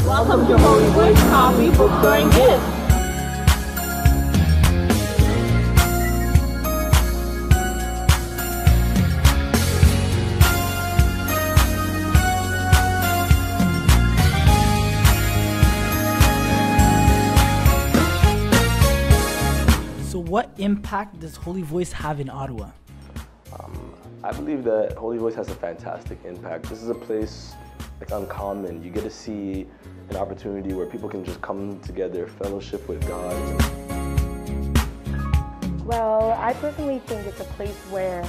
Welcome to Holy Voice Coffee, Bookstore, and Gifts. So what impact does Holy Voice have in Ottawa? I believe that Holy Voice has a fantastic impact. This is a place like uncommon. You get to see an opportunity where people can just come together, fellowship with God. Well, I personally think it's a place where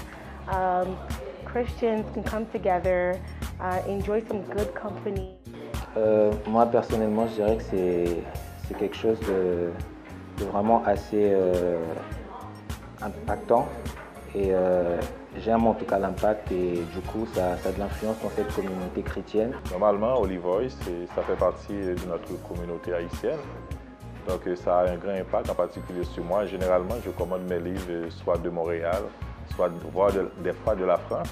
Christians can come together, enjoy some good company. Moi personnellement, je dirais que c'est quelque chose de vraiment assez impactant et j'aime en tout cas l'impact et du coup ça a de l'influence dans cette communauté chrétienne. Normalement, Holy Voice, ça fait partie de notre communauté haïtienne. Donc ça a un grand impact en particulier sur moi. Généralement, je commande mes livres soit de Montréal, soit des fois de la France.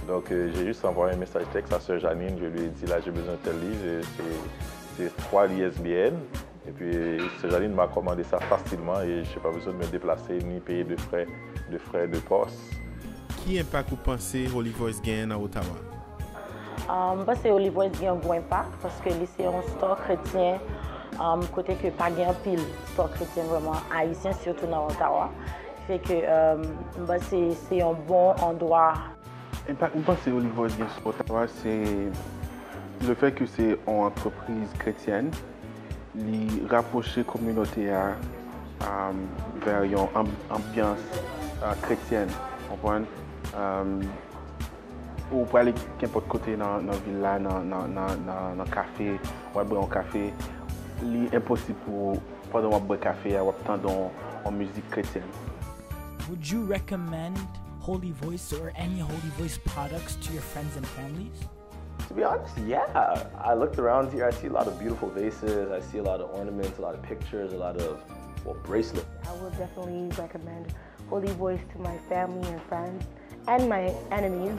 Donc j'ai juste envoyé un message texte à Sœur Janine, je lui ai dit là j'ai besoin de tel livre, c'est 3 lesbiennes. Et puis Sœur Janine m'a commandé ça facilement et je n'ai pas besoin de me déplacer ni payer de frais de poste. Qui impact vous pensez Holy Voice gagne à Ottawa? Je pense que Holy Voice a un bon impact parce que c'est un store chrétien, côté que pas gain pile store chrétien vraiment haïtien surtout dans Ottawa. Fait que c'est un bon endroit. Impact, je pense que Holy Voice gagne sur Ottawa, c'est le fait que c'est une entreprise chrétienne, li rapprocher la communauté vers une ambiance chrétienne. Ou pour aller n'importe côté dans la ville, dans un café, ou boire un café, c'est impossible pour pendant boire un café, ou attendre en musique chrétienne. Would you recommend Holy Voice or any Holy Voice products to your friends and families? To be honest, yeah. I looked around here, I see a lot of beautiful vases, I see a lot of ornaments, a lot of pictures, a lot of bracelets. I will definitely recommend Holy Voice to my family and friends and my enemies.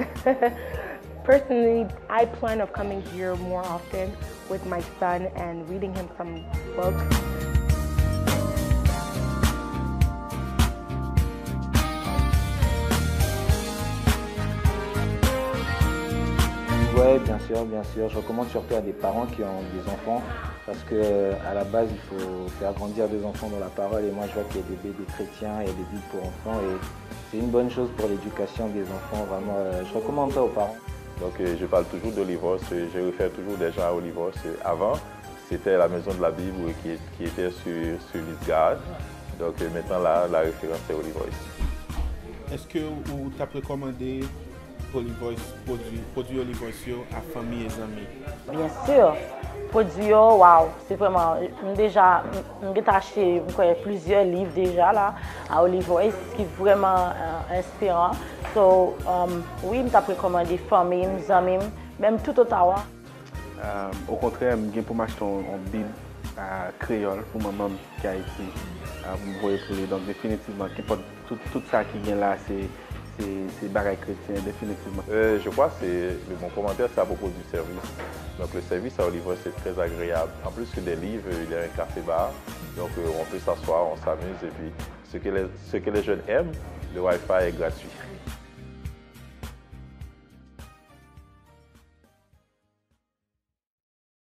Personally, I plan on coming here more often with my son and reading him some books. Oui, bien sûr. Je recommande surtout à des parents qui ont des enfants parce qu'à la base, il faut faire grandir des enfants dans la parole et moi je vois qu'il y a des bébés chrétiens, il y a des Bibles pour enfants et c'est une bonne chose pour l'éducation des enfants, vraiment. Je recommande ça aux parents. Donc je parle toujours d'Holy Voice, je réfère toujours des gens à Holy Voice. Avant, c'était la maison de la Bible qui était sur Lisgard. Donc maintenant, la référence est Holy Voice. Est-ce que vous avez recommandé Holy Voice, produit Holy Voice à famille et amis? Bien sûr, produit, wow, c'est vraiment, déjà, j'ai acheté plusieurs livres déjà là, à Holy Voice, ce qui est vraiment inspirant. So, oui, je t'ai recommandé famille, amis, même tout Ottawa. Au contraire, je pour m'acheter une Bible créole pour ma maman qui a été pour les. Donc définitivement, tout ça qui vient là, c'est bagaille chrétien, définitivement. Je crois que mon commentaire c'est à propos du service. Donc le service à Holy Voice c'est très agréable. En plus que des livres, il y a un café-bar. Donc on peut s'asseoir, on s'amuse et puis ce que les jeunes aiment, le Wi-Fi est gratuit.